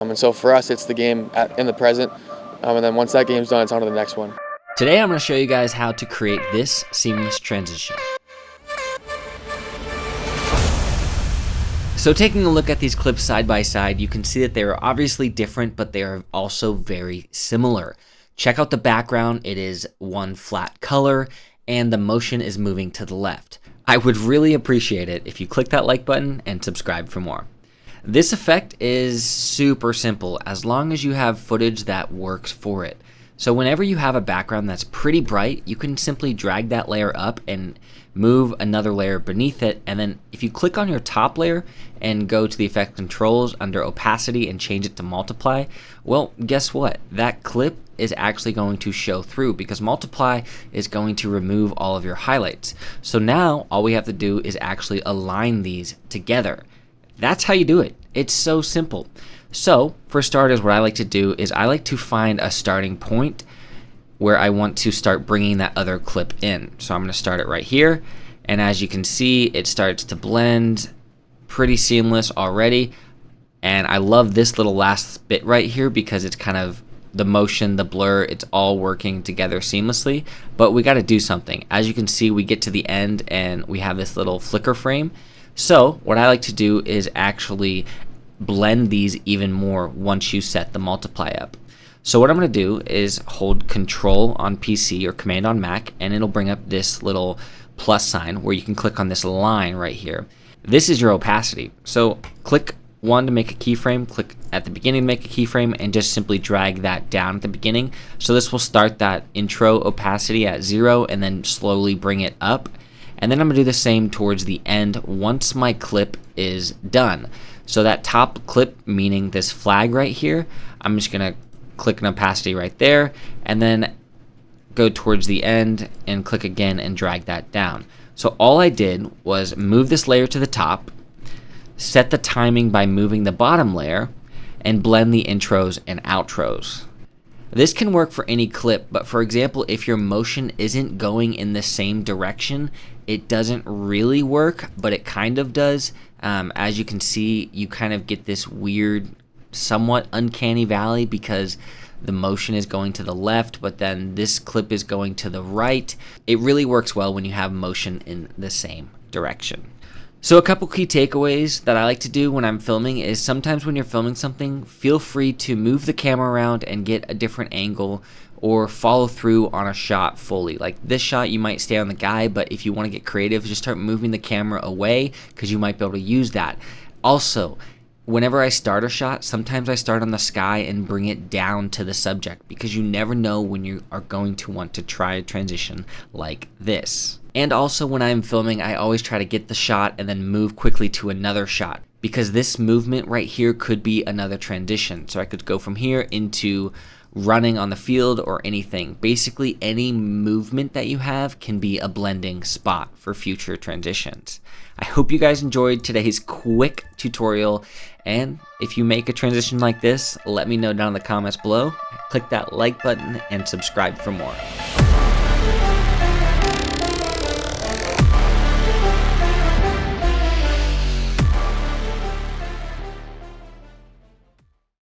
And so for us, it's the game in the present, and then once that game's done, it's on to the next one. Today I'm going to show you guys how to create this seamless transition. So taking a look at these clips side by side, you can see that they are obviously different, but they are also very similar. Check out the background. It is one flat color, and the motion is moving to the left. I would really appreciate it if you click that like button and subscribe for more. This effect is super simple as long as you have footage that works for it. So whenever you have a background that's pretty bright, you can simply drag that layer up and move another layer beneath it. And then if you click on your top layer and go to the effect controls under opacity and change it to multiply, well, guess what? That clip is actually going to show through because multiply is going to remove all of your highlights. So now all we have to do is actually align these together. That's how you do it. It's so simple. So for starters, what I like to do is I like to find a starting point where I want to start bringing that other clip in. So I'm going to start it right here. And as you can see, it starts to blend pretty seamless already. And I love this little last bit right here because it's kind of the motion, the blur, it's all working together seamlessly. But we got to do something. As you can see, we get to the end and we have this little flicker frame. So what I like to do is actually blend these even more once you set the multiply up. So what I'm going to do is hold Control on PC or Command on Mac, and it'll bring up this little plus sign where you can click on this line right here. This is your opacity. So click one to make a keyframe, click at the beginning to make a keyframe, and just simply drag that down at the beginning. So this will start that intro opacity at 0 and then slowly bring it up. And then I'm going to do the same towards the end once my clip is done. So that top clip, meaning this flag right here, I'm just going to click an opacity right there and then go towards the end and click again and drag that down. So all I did was move this layer to the top, set the timing by moving the bottom layer, and blend the intros and outros. This can work for any clip, but for example, if your motion isn't going in the same direction, it doesn't really work, but it kind of does. As you can see, you kind of get this weird, somewhat uncanny valley because the motion is going to the left, but then this clip is going to the right. It really works well when you have motion in the same direction. So a couple key takeaways that I like to do when I'm filming is sometimes when you're filming something, feel free to move the camera around and get a different angle or follow through on a shot fully. Like this shot, you might stay on the guy, but if you want to get creative, just start moving the camera away because you might be able to use that. Also, whenever I start a shot, sometimes I start on the sky and bring it down to the subject because you never know when you are going to want to try a transition like this. And also when I'm filming, I always try to get the shot and then move quickly to another shot because this movement right here could be another transition. So I could go from here into running on the field or anything. Basically, any movement that you have can be a blending spot for future transitions. I hope you guys enjoyed today's quick tutorial, and if you make a transition like this, let me know down in the comments below. Click that like button and subscribe for more.